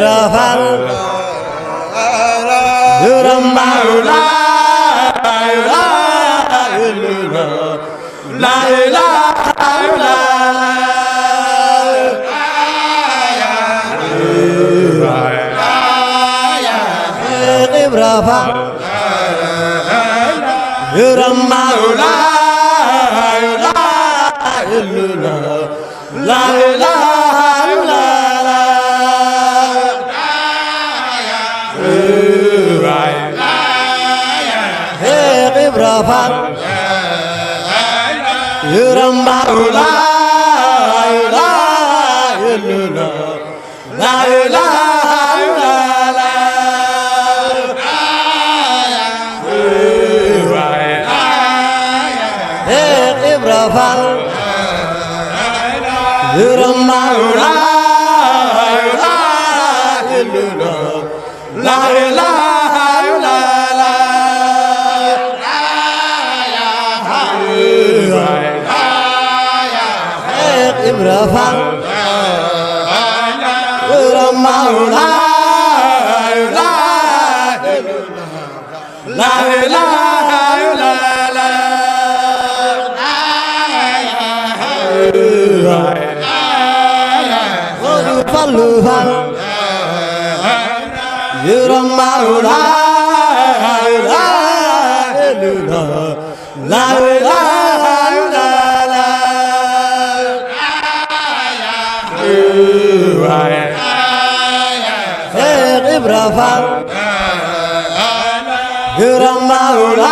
Ibrahim Yuramau la ilaha illallah la ilaha illallah Ibrahim Yuramau la ilaha illallah la ilaha illallah Ibrahim Yuramau la ilaha illallah la ilaha illallah Ibrahim Yuramau la ilaha illallah la ilaha Ibrahim Yuramau la ilaha illallah la ilaha illallah Yuramau la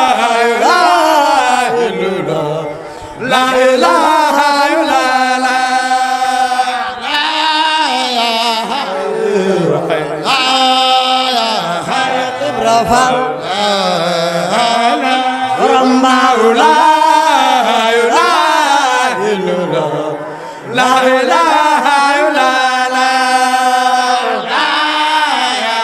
ilaha illallah la ilaha Ibrahim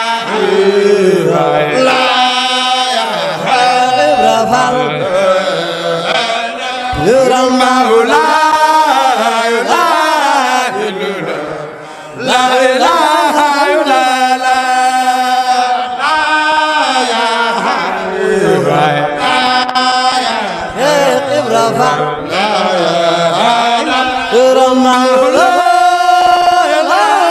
Yuramau la ilaha illallah la ilaha Ibrahim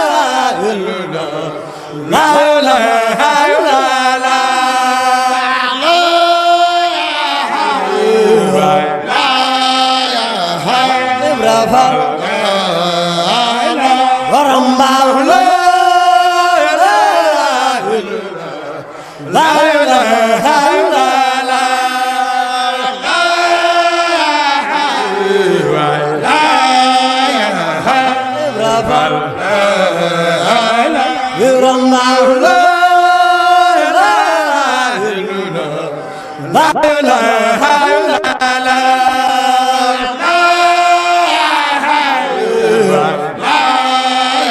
Yuramau la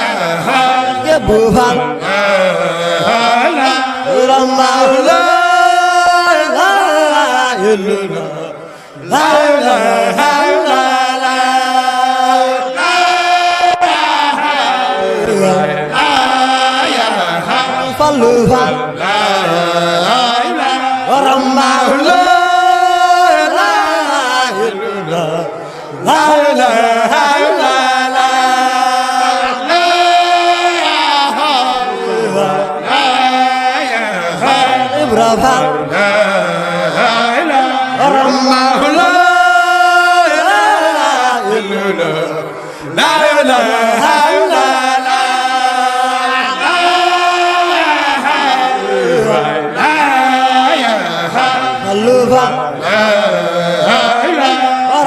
ilaha illallah la ilaha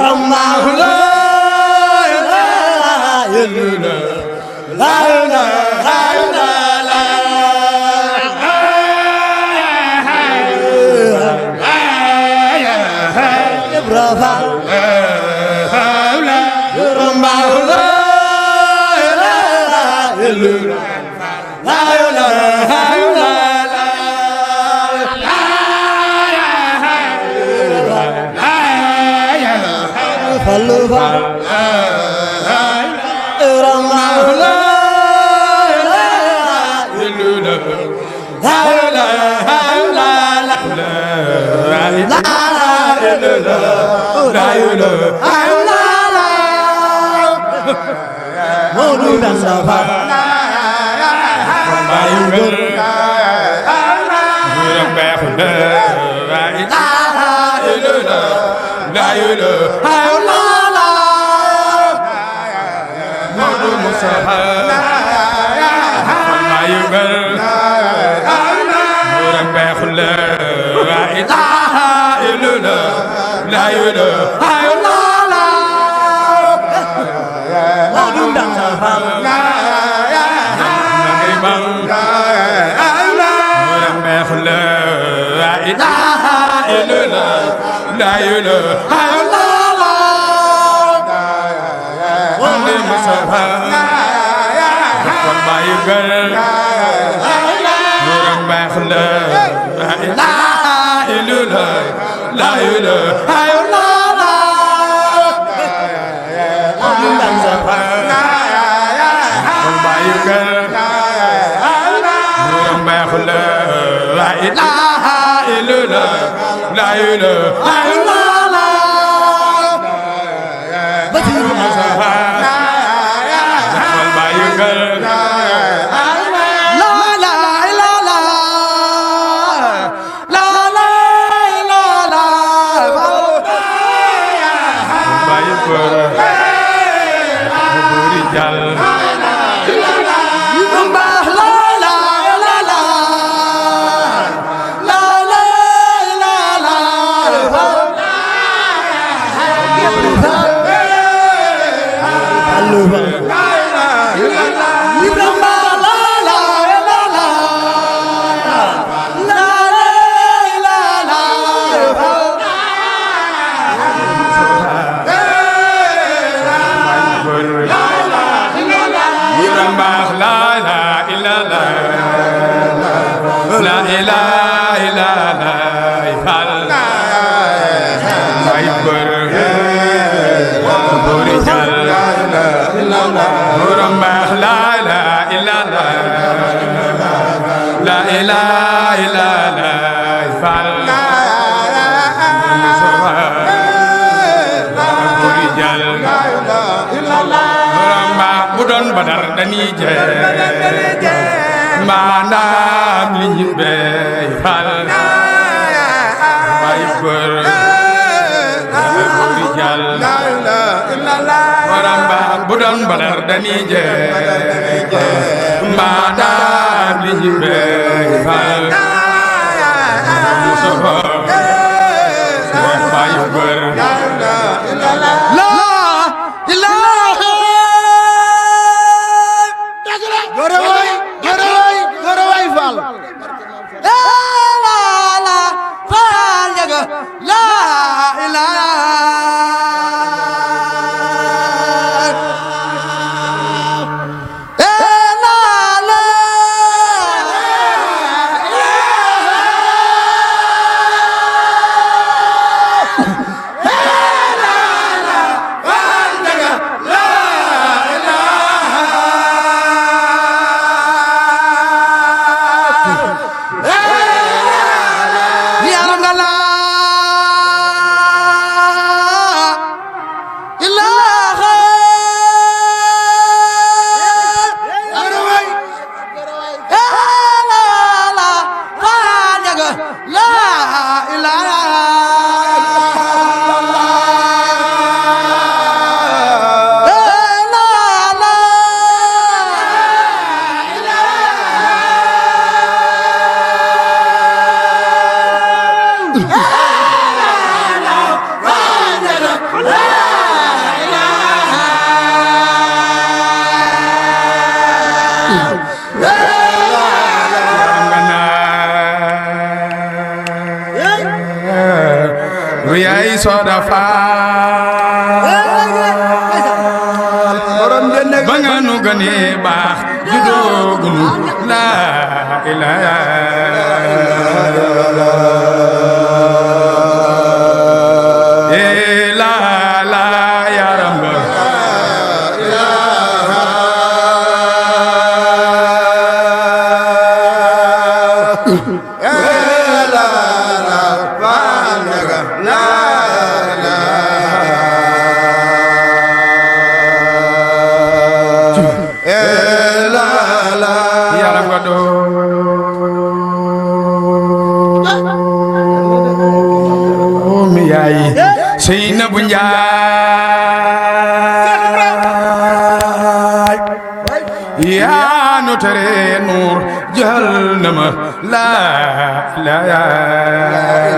Yuramau la ilaha illallah la ilaha Ibrahim Yuramau la ilaha illallah la ilaha la doomi yaay Seynabu Njaay yaa nu tere nuur jahannama la ilaha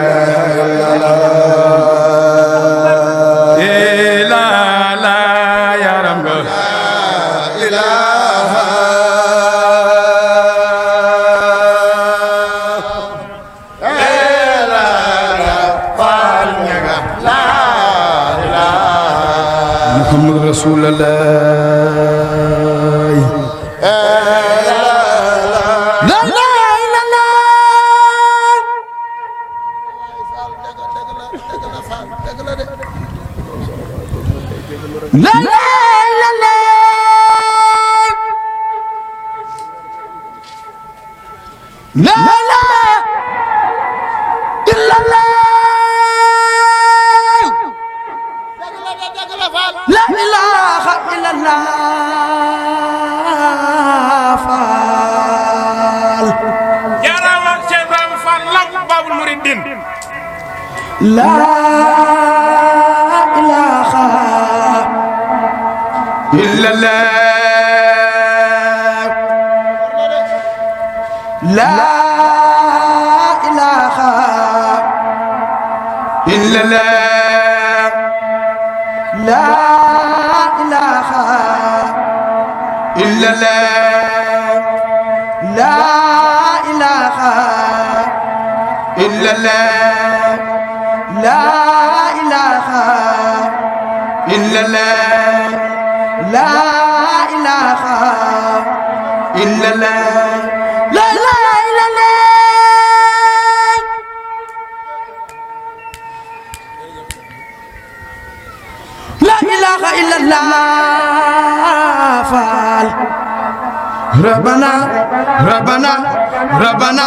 رسول الله لا لا لا لا لا لا لا لا لا إلا الله لا إله إلا الله فال يا رب شيخ فال باب المريدين لا إله إلا الله لا إله إلا الله لا إله إلا الله لا إله إلا الله لا إله إلا الله لا إله إلا الله لا إله إلا الله لا إله إلا الله فعل ربنا ربنا ربنا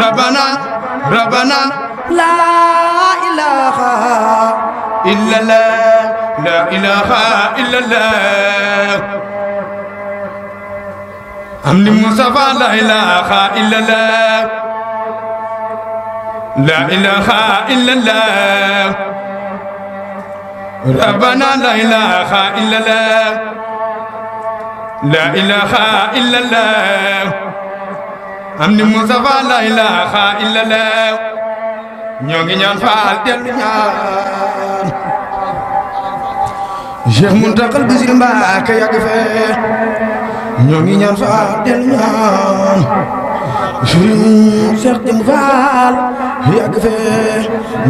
ربنا ربنا لا إله إلا الله لا إله إلا الله أمن مصطفى لا إله إلا الله لا إله إلا الله ربنا لا إله إلا الله لا إله إلا الله أمن مصطفى لا إله إلا الله ñogi ñaan faal delu ñaan Cheikh Muntakal Basir Mbacké yàgg fee ñogi ñaan faal delu ñaan Cheikh Dem Faal yàgg fee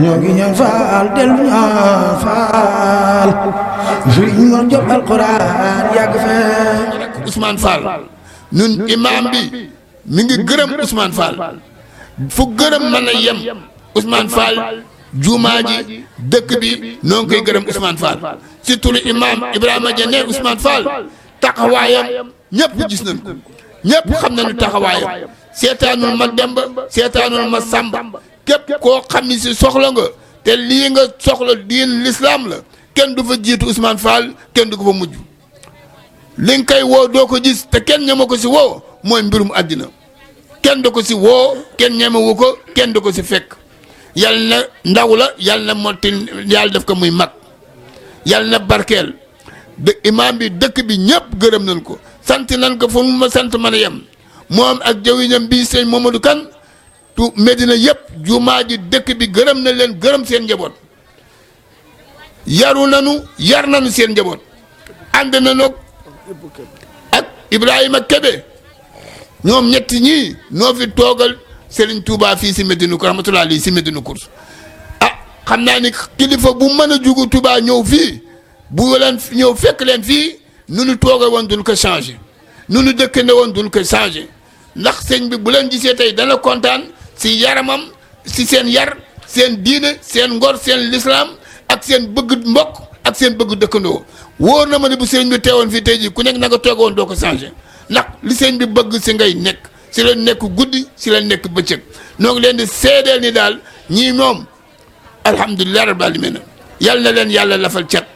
ñogi ñaan faal delu ñaan faal Serigne Mor Diop Alquran yàgg fee Ousmane Fall ñun imam bi mi ngi gërëm Ousmane Fall fu gërëm mën a yem Ousmane Fall jumaa ji dëkk bi noo ngi koy gërëm Ousmane Fall ci turu imam Ibrahima Diagne Ousmane Fall taxawaayam ñëpp gis nañ ko ñëpp xam nañu taxawaayam seetaanul ma Demba seetaanul ma Samba képp koo xam ni si soxla nga te lii nga soxla diin l'islam la kenn du fa jiitu Ousmane Fall kenn du ko fa mujj li nga koy woo doo ko gis te kenn ñeme ko si woo mooy mbirum àddina kenn du ko si woo kenn ñemewu ko kenn du ko si fekk yàlla na ndaw la yàlla na motti yàlla def ko muy mag yàlla na barkeel de imaam bi dëkk bi ñëpp gërëm nañ ko sant nañ ko fu mu ma sant mën a yem moom ak jawwiñam bii sëñ Mamadou Kane tu Medina yëpp jumaa ji dëkk bi gërëm na leen gërëm seen njaboot yaru nanu yar nanu seen njaboot ànd nañu ak Ibrahima Kebe ñoom ñetti ñii noo fi toogal Serigne Touba fii si Medina Kour rahmatulah lii si Medina Kour xam naa ni kilifa bu mën a jugu Touba ñëw fii bu leen ñëw fekk leen fii nu nu tooga woon duñ ko changé nu nu dëkk ne woon duñ ko changé ndax sëñ bi bu leen gisee tey dana kontaan si yaramam si seen yar seen diine seen ngor seen lislaam ak seen bëgg mbokk ak seen bëgg dëkkandoo wóor na ma ne bu sëñ bi teewoon fii tey jii ku nekk na nga tooga woon doo ko changé ndax li sëñ bi bëgg si ngay nekk si la nekk guddi si la nekk bëccëg noo ngi leen di seedeel ni daal ñii moom alhamdulilah rabbil alamin yal na leen yàlla lafal cat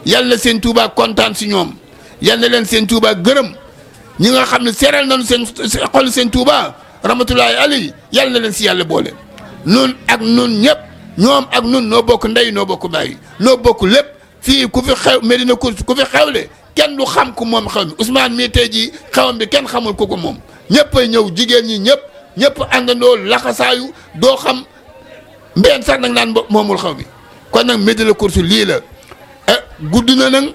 yal na seen Tuubaa kontaan si ñoom yal na leen seen Tuubaa gërëm ñi nga xam ne seeral nañu seen xol seen Touba rahmatullahi alayhi yàlla na leen si yàlla boole nun ak nun ñëpp ñoom ak nun noo bokk ndey noo bokk bàyyi noo bokk lépp fii ku fi xew Medina Course ku fi xewle kenn du xam ku moom xew mi Ousmane mii tey jii xewam bi kenn xamul ku ko moom ñëppay ñëw jigéen ñi ñëpp àndandoo laxasaayu doo xam mbeen sax nag naan moomul xew mi kon nag Medina Course lii la gudd na nag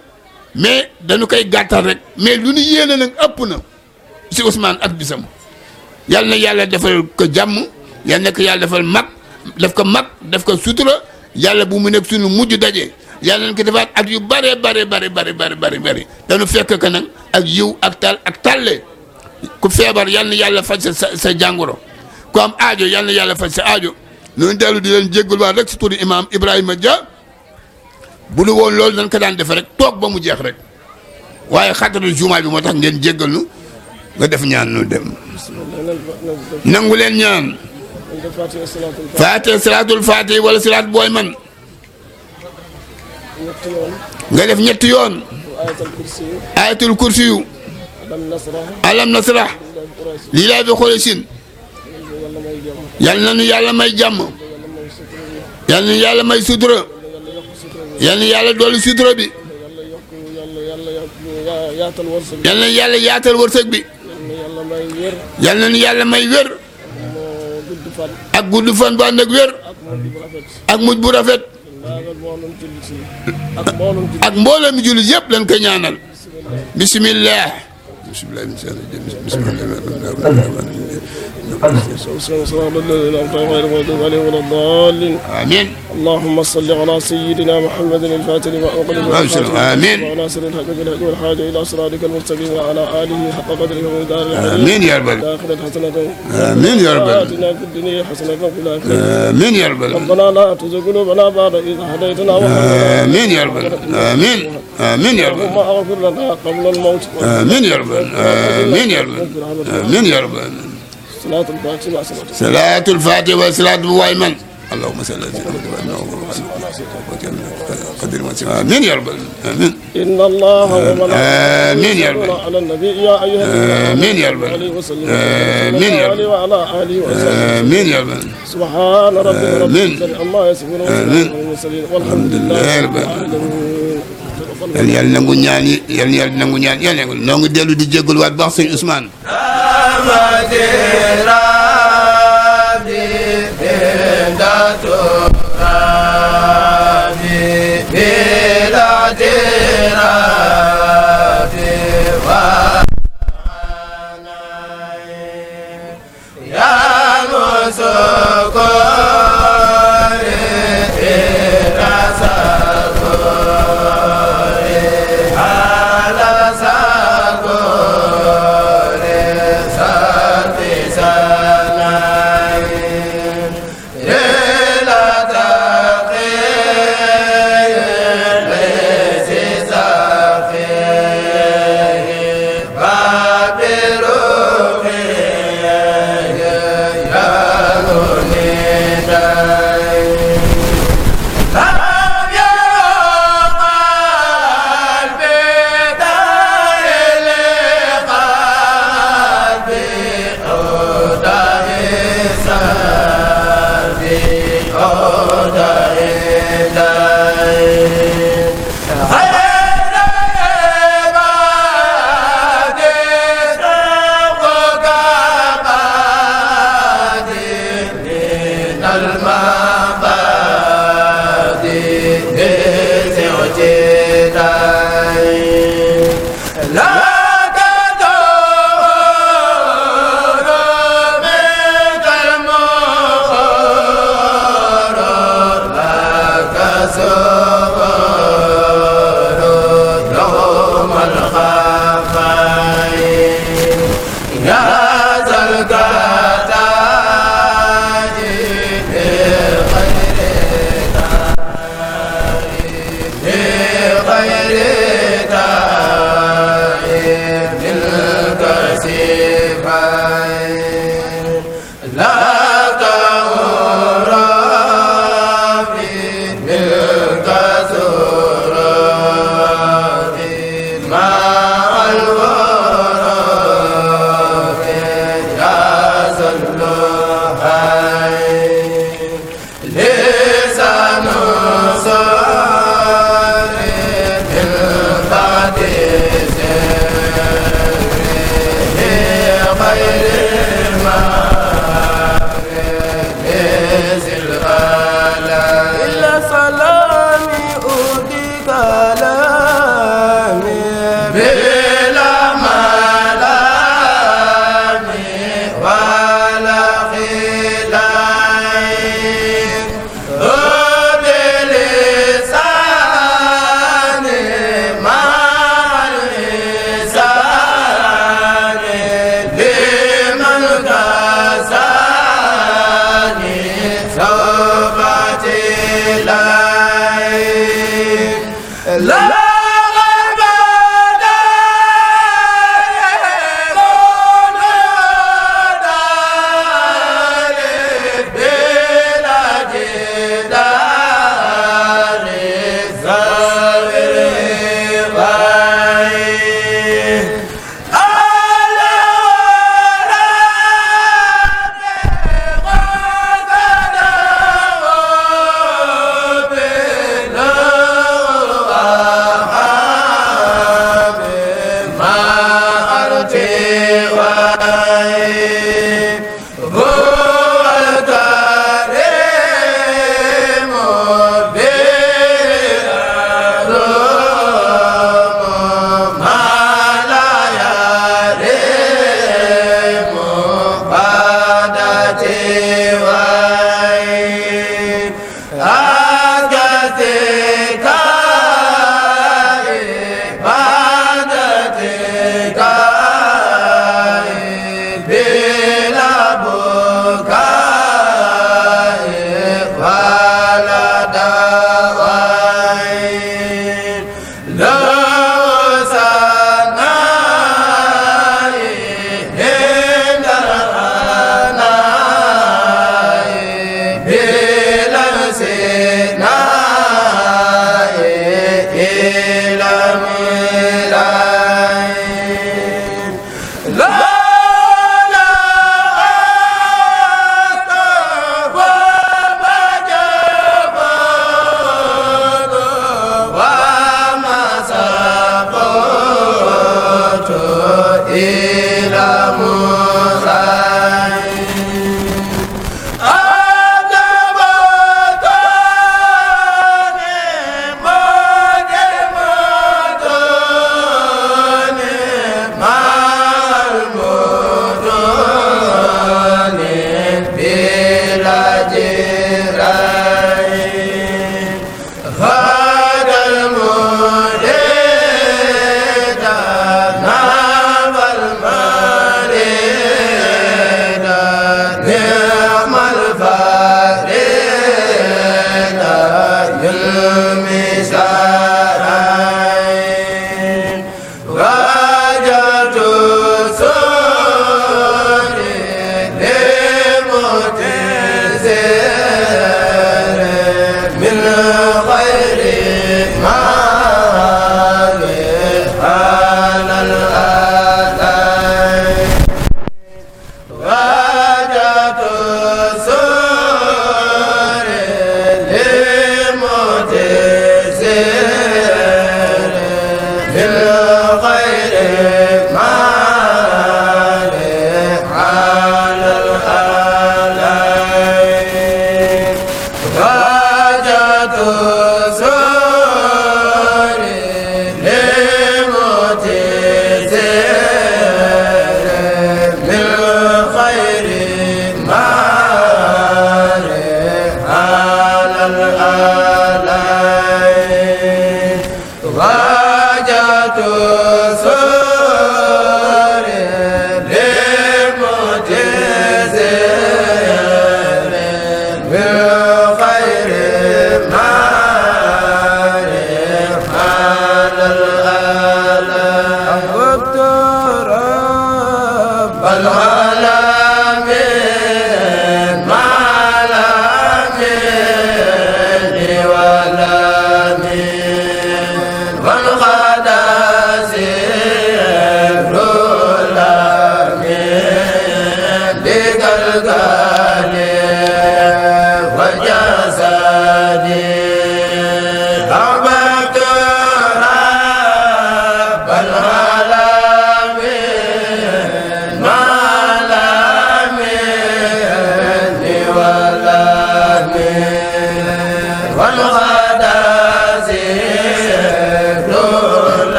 mais dañu koy gàttal rek mais lu ñu yéene nag ëpp na si Ousmane ak bisam yal na yàlla defal ko jàmm yal na ko yàlla defal def ko sutura yàlla bu mu nekk suñu mujj daje yàlla nañ ko defaat at yu bare dañu fekk ko nag ak yiw ak talle ku feebar yal na yàlla faj sa jàngoro ku am aajo yal na yàlla faj sa aajo noonu dellu di leen jéggul waat rek si turu imam Ibrahima Dia bu nu woon loolu dañ ko daan defe rek toog ba mu jeex rek waaye xattalu jumaa bi moo tax ngeen jéggal nu nga def ñaan nu dem nangu leen ñaan faate salaatul faate wala salaat booy man nga def ñetti yoon ayatul kursi yu alam nasrah lii laa bi xoole sin yal na nu yàlla may jàmm yal na yàlla may sutura yal na yàlla dolli sutura bi yal na yàlla yaatal wërsëg bi yal na nu yàlla may wér ak gudd fan bu ànd ak wér ak mujj bu rafet ak mbooloo mi jullit yëpp lañ koy ñaanal bismillah آمين اللهم صل على سيدنا محمد الفاتح لما أغلق آمين وناصر الحق بالحق والحاجة إلى صراطك المستقيم وعلى آله حق قدره ومقداره آمين يا رب الآخرة حسنة آمين يا رب آتنا في الدنيا حسنة وفي الآخرة آمين يا رب ربنا لا تزغ قلوبنا بعد إذ هديتنا آمين يا رب آمين آمين يا رب اللهم اغفر لنا قبل الموت آمين يا رب آمين يا رب آمين يا رب صلاة الفاتحة صلاة الفاتحة وصلاة بوايمن اللهم صل على سيدنا محمد آمين يا رب آمين إن الله آمين يا رب على النبي يا أيها آمين يا رب آمين يا رب وعلى آله وسلم آمين يا رب سبحان ربك رب آمين العزة عما يصفون آمين والمرسلين والحمد لله رب العالمين yàlla nangu ñaan yi yàlla nangu ñaan yàlla nangu dellu di jégalu waat baax sëñ Ousmane Hello.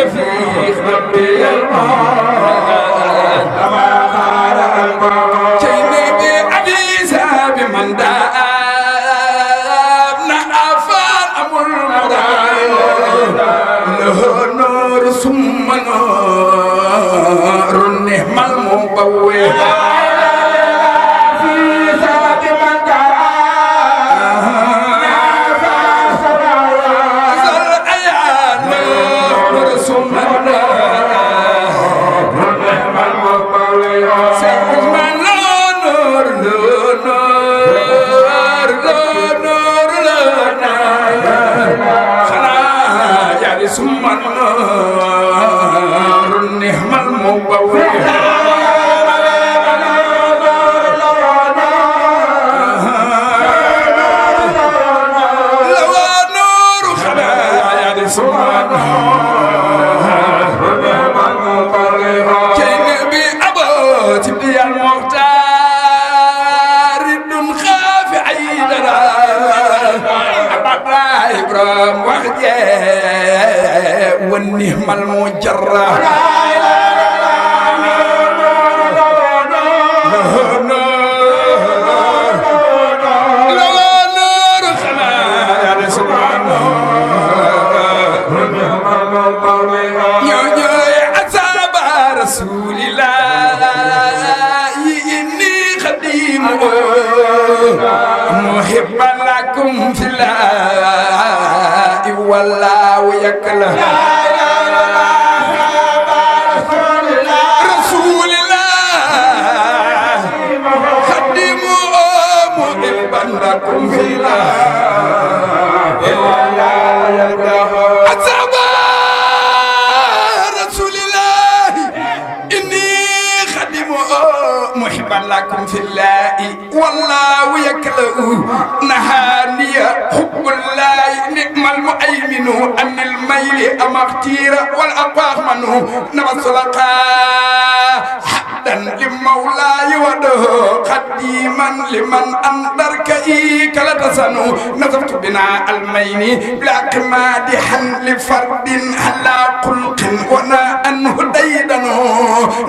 شفيق ربي الموت جيني بأبيسا بمن دابنا أفان أبو المراد له نور ثم نور النعم المبوي ثم النار النعم المبوي لو نور خلايا ثم النار النعم المبوي جنبي أبو تبدي المختار دون خاف عيدنا إبراهيم وحدي والنعم المجرة رسول الله إني خديم محبا لكم في الله والله يكله رسول الله خديم محبا لكم في الله والله يكله محبا لكم في الله والله يكله نهاني حب الله نعم المؤمن أن الميل أما اختير والأقوى منه نبصلقا حدا لمولاي وده قديما لمن أندرك كلا تسنو نظرت بنا المين بلا مادحا لفرد على خلق ونا أنه ديدنو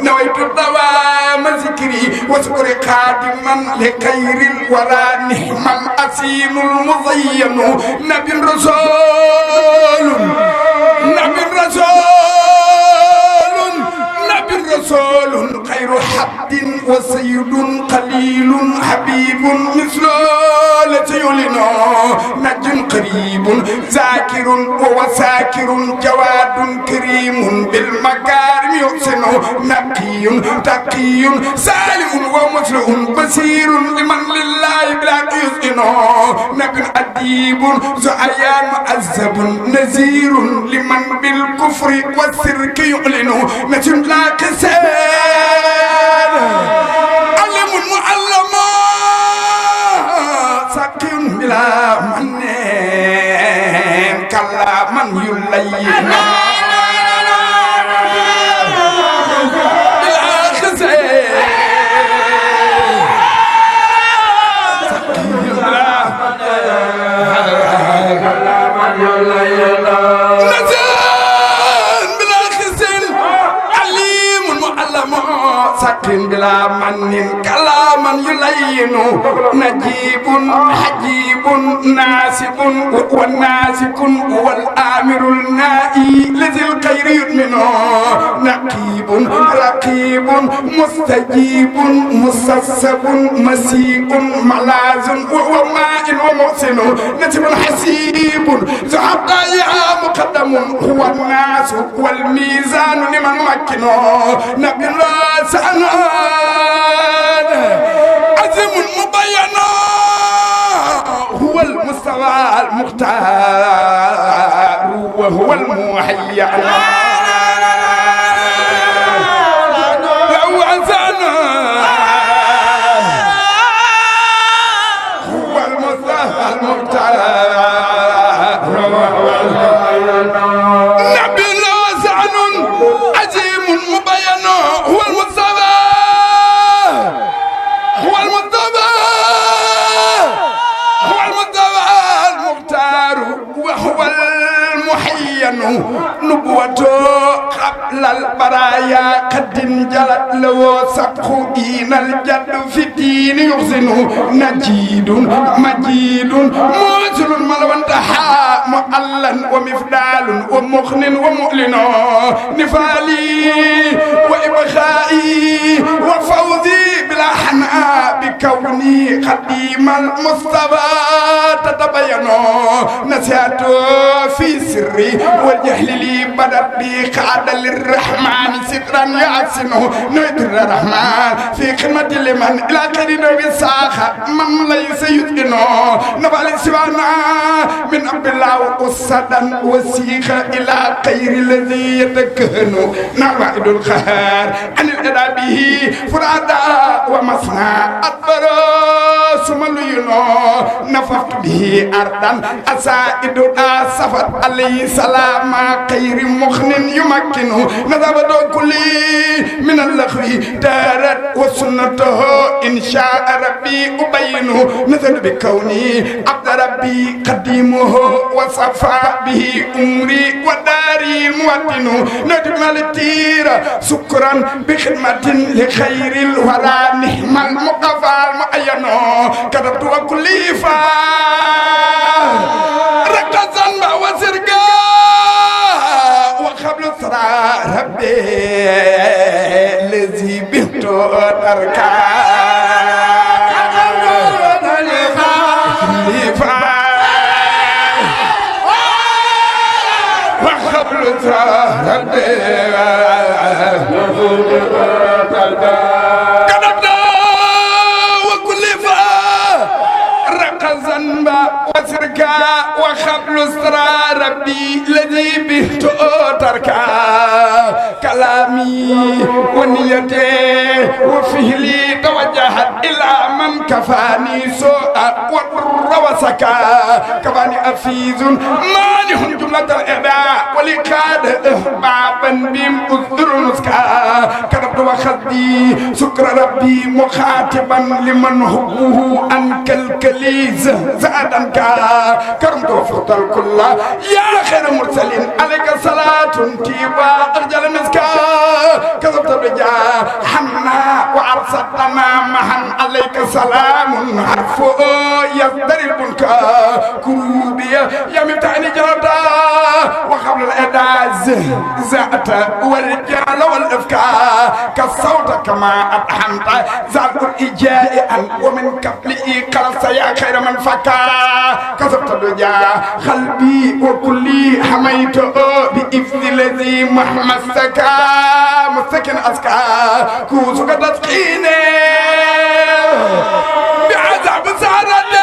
نويت الدوام ذكري وذكر قادما لخير الورى نعم الأسيم المزين نبي رسول نبي رسول نبي رسول خير حد وسيد قليل حبيب مثله لتيولنا نج قريب ذاكر وساكر جواد كريم بالمكارم يحسن نقي تقي سالم ومسلم بصير لمن لله بلا يزن نبي أديب زعيان مؤذب نذير لمن بالكفر والسرك يعلن نجم لا كسان علم معلم سقي بلا من كلا من يلين سكن بلا من كلاما يلين نجيب حجيب ناسب والناسك والآمر النائي لذي الخير يؤمن نقيب رقيب مستجيب مسسب مسيق ملاذ وماء ومحسن نجم حسيب ذهب يا مقدم هو الناس والميزان لمن مكنه نبي الله سأنان عزم مبين هو المستوى المختار وهو المحيى لو عزنا هو المستوى المختار نبي الله سأنان عزيم مبين هو المصطفى هو المصطفى هو المصطفى المختار وهو المحيي تبين نبوته قبل البرايا قد انجلت له سبخين الجد في الدين يحسن نجيد مجيد موزل ملو انتحى مؤلا ومفدال ومخن ومؤلن نفالي وإبخائي وفوزي بلا حناء بكوني قديم المصطفى تتبين نسيته في سري والجهل لي بدت بي قعد للرحمن سترا يحسنه نويت الرحمن في خدمة لمن إلى كريم بالساخة من ليس يتقنه نفعل سوانا من عبد الله وقصدا وسيخ إلى خير الذي يتكهن نوائد الخير عن الإداء به فرادا ومصنع أكبر سملينو نفخت به أرضا أسائد أسفت عليه سلام خير مخن يمكنه نذبت كل من اللغو دارت وسنته إن شاء ربي أبينه نزل بكوني عبد ربي قديمه وصفى به أمري وداري موطنه ندم التير سكرا بخدمة لخير الورى نحم المقفى المعين كتبت وكل ركزا وسرقا وقبل صرا ربي الذي بهته تركا وقبل صرا ربي وخبل اسرى ربي الذي به تركا كلامي ونيتي وفهلي توجهت الى من كفاني سوء والضر وسكا كفاني افيز مانح جمله الاعداء ولقاد بابا بهم اذر نسكا كتبت وخذي سكر ربي مخاطبا لمن حبه انك الكليز زادا كرمت وفقت الكل يا خير مرسلين عليك صلاة تيبا أرجل مسكا كذبت بجا حمنا وأرصدنا معا عليك سلام حرف يصدر البنكا كروبيا يا مبتعني جردا وقبل الأداء زعت والرجال والإفكار كالصوت كما أطحنت زاد الإجاء ومن قبلي قلص يا خير من فكا كسبت الدجا قلبي وكلي حميته بإفذ الذي محمسك مستكن أسكا كوسك تسقيني بعذاب سعران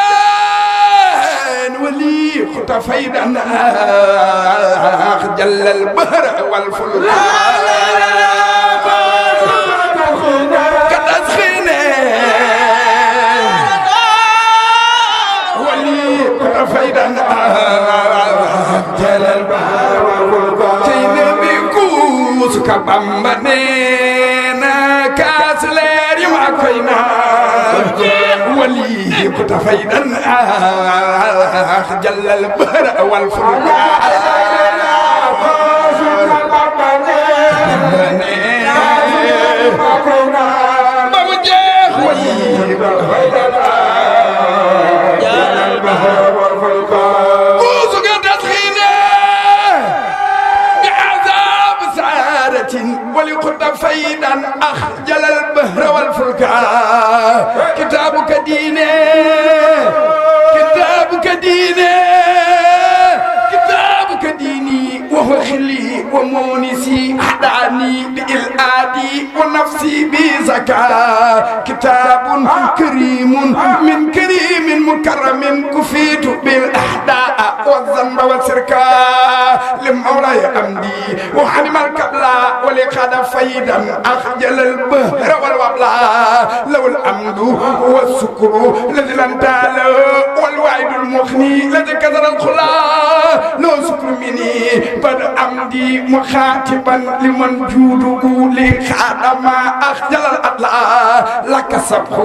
ولي خطفيدا جل البحر والفلك فايدا جل البحر والفلك تين بيكوس كبامبنينا كاسلير يما كوينا ولي كنت فايدا جل البحر والفلك بمجيخ ولي كنت فايدا ولقد فيدا أخجل البهر والفلك كتابك ديني كتابك ديني كتابك ديني وهو خلي ومونسي أحداني بإلآدي ونفسي بزكاة كتاب كريم من كريم مكرم كفيت بالأحداء والذنب والسركة لمولاي أمدي وحنم الكبلة ولقد فيدا أخجل البهر والوبلة لو الأمد والسكر الذي لن تعلو والوعد المخني الذي كثر الخلا لو سكر مني بد أمدي مخاطبا لمن جوده لي خادما أخجل الأطلاع لك سبح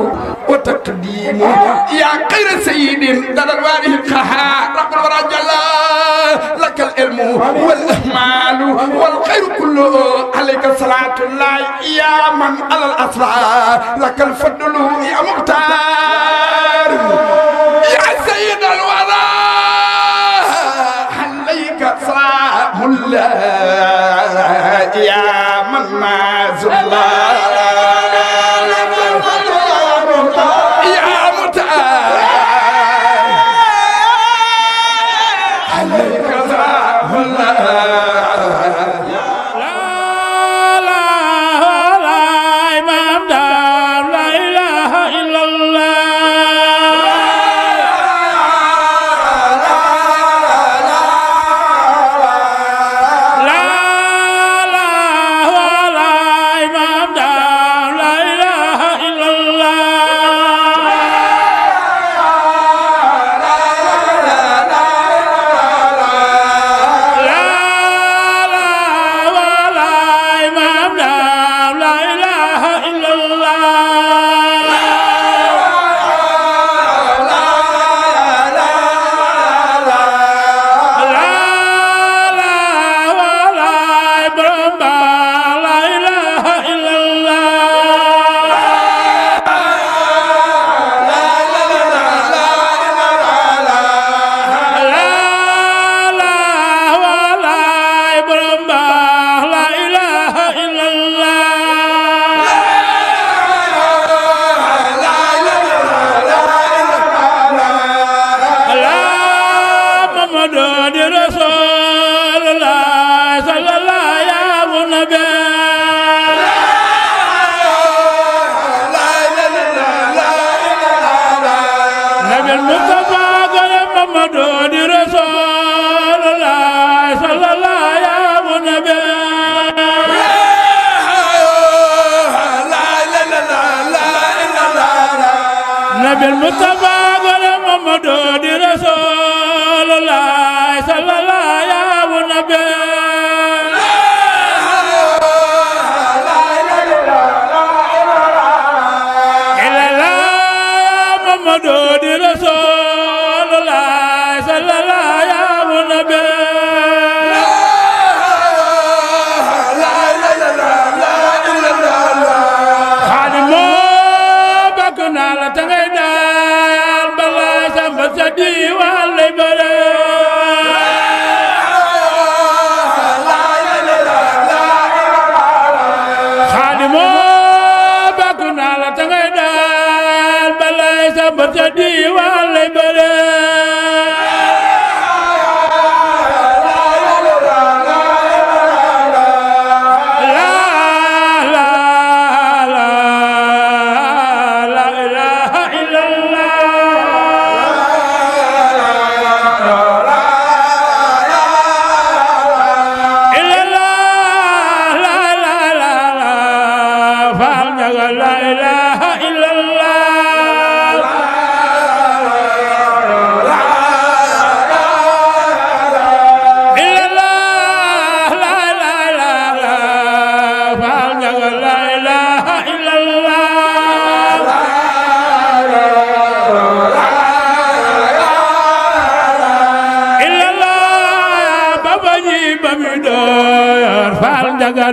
وتقديم يا خير سيد دار الوارث القهار رب الورى جل لك العلم والإهمال والخير كله عليك صلاة الله يا من على الأسرى لك الفضل يا مختار يا سيد الورى عليك سلام الله يا من ما زلا يا مختار عليك سلام الله بالمصطفى قال محمد رسول الله صلى الله يا نبي إلا لا محمد رسول الله صلى الله يا نبي Jadi wale bare Khadimo bakuna la tangay dal balay sambat jadi wale bare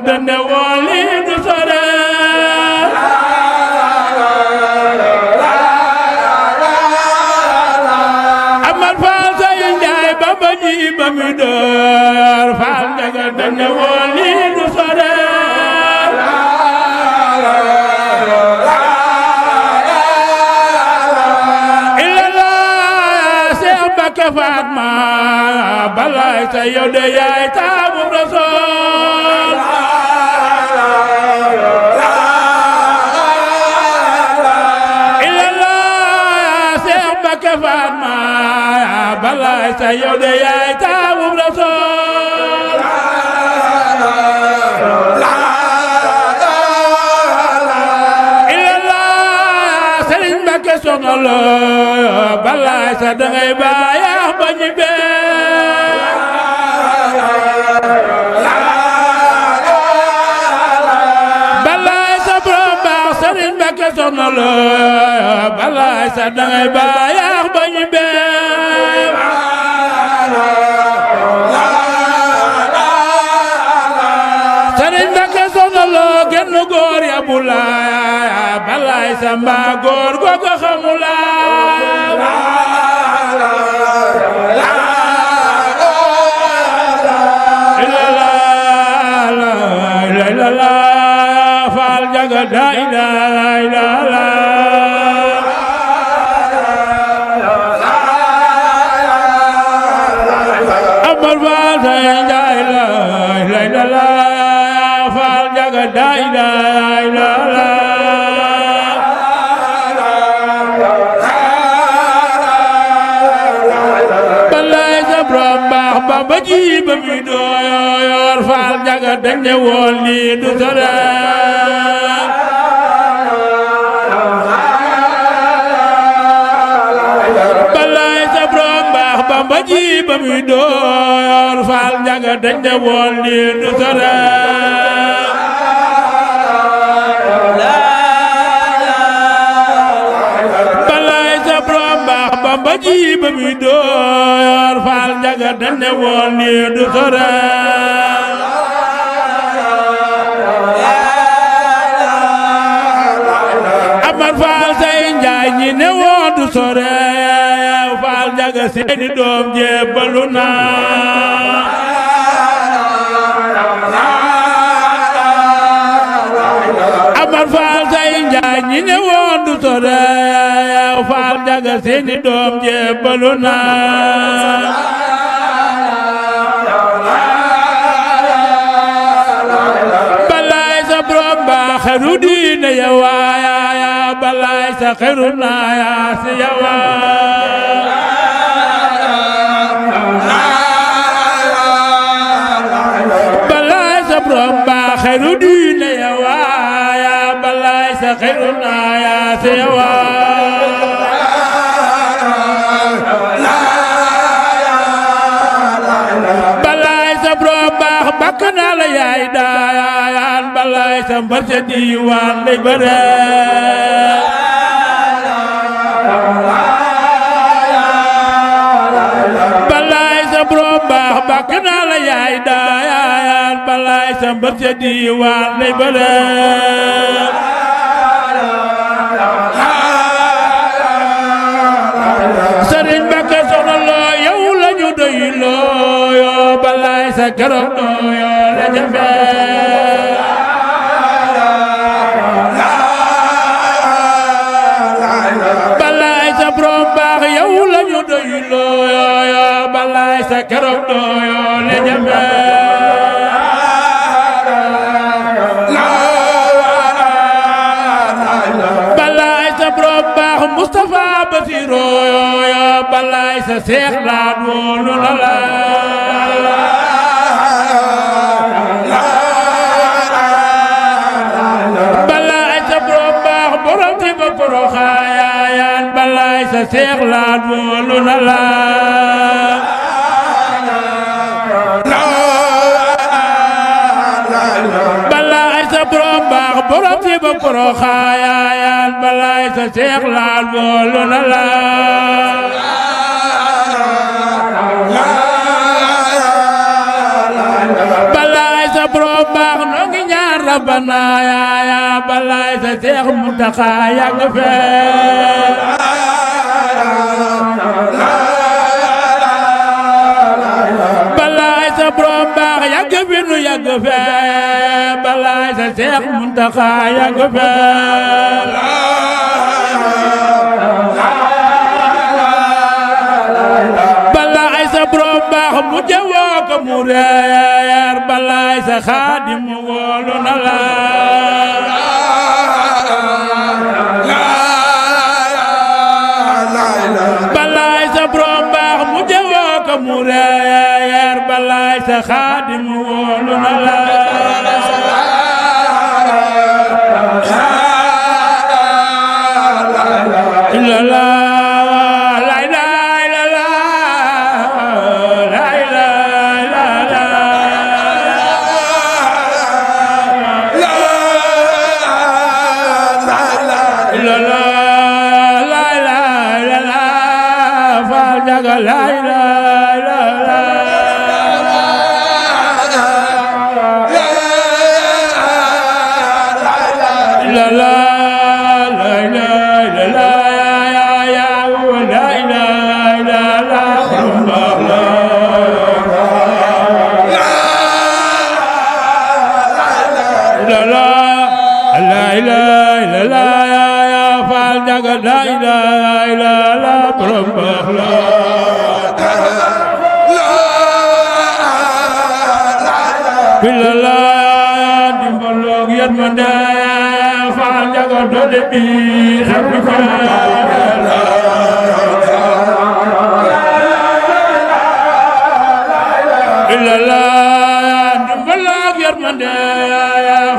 Dane wali du sore Amal Fall say njaay baba ji bami door Fall jaga dane wali du sore Ilala Cheikh Gaynde Fatma balay say yow de yaay taabu Rasul Fatma balay sa yow de yaay taawu Rasul illallah Serigne Mbacké Soxna Lo balay sa dangay baayax ba ñibbe soxna la balaay sa dangay baayax bañ beew Serigne Mbacké soxna la genn góor ya bulaay balaay sa mbaa góor googu xamulaay faal jaga daay daay amar faal say njaay faal jaga daay daay balay sa borom baax Bamba ji ba mi dooyor faal jaga dañ ne woon lii du sore balay sa borom baax Bamba ji ba mi dooyor faal jaga dañ ne woon lii du sore balay sa borom baax Bamba ji ba mi dooyor faal jaga dañ ne woon lii du sore amar faal say njaay ñi ne woon du sore faal jaga seeni doom jébbalu na amar faal say njaay ñi ne woon du sore faal jaga seeni doom jébbalu na balay sa borom baax xeru diine ya waaya balay sa xeru naaya si ya balay sa borom baax xeru diine ya waaya balay sa xeru naaya si ya balay sa borom baax bakk naa la yaay daayaan balay sa mbar sa diiwaan lay bare balay sa borom baax bakk naa la yaay daayaan balay sa mbar sa diiwaan lay bare Serigne Mbacké soxna loo yow la ñu doy loo yoo balay sa keroog doo yoo la jafe balay sa borom baax yow la ñu doy loo yoo balay sa keroog doo yoo la jafe balay sa borom baax Moustapha Basiro yoo balay sa Cheikh laat woonu la la balay sa borom baax borom ti ba poroxaayaan balay sa Cheikh laat woonu la la balay sa borom baax borom ti ba poroxaayaan balay sa Cheikh laat woonu la la balay sa borom baax noo ngi ñaan rabbana ya balay sa Cheikh Mountakha yàgg fee balay sa borom baax yàgg fi nu yàgg fee balay sa Cheikh Mountakha yàgg fee balay sa borom baax mu jawoo ko mu reer balay sa xaadim woolu na la balay sa borom baax mu jawoo ko mu reer balay sa xaadim woolu na la jaga la ilaha illa la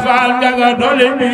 Faal jaga dole bi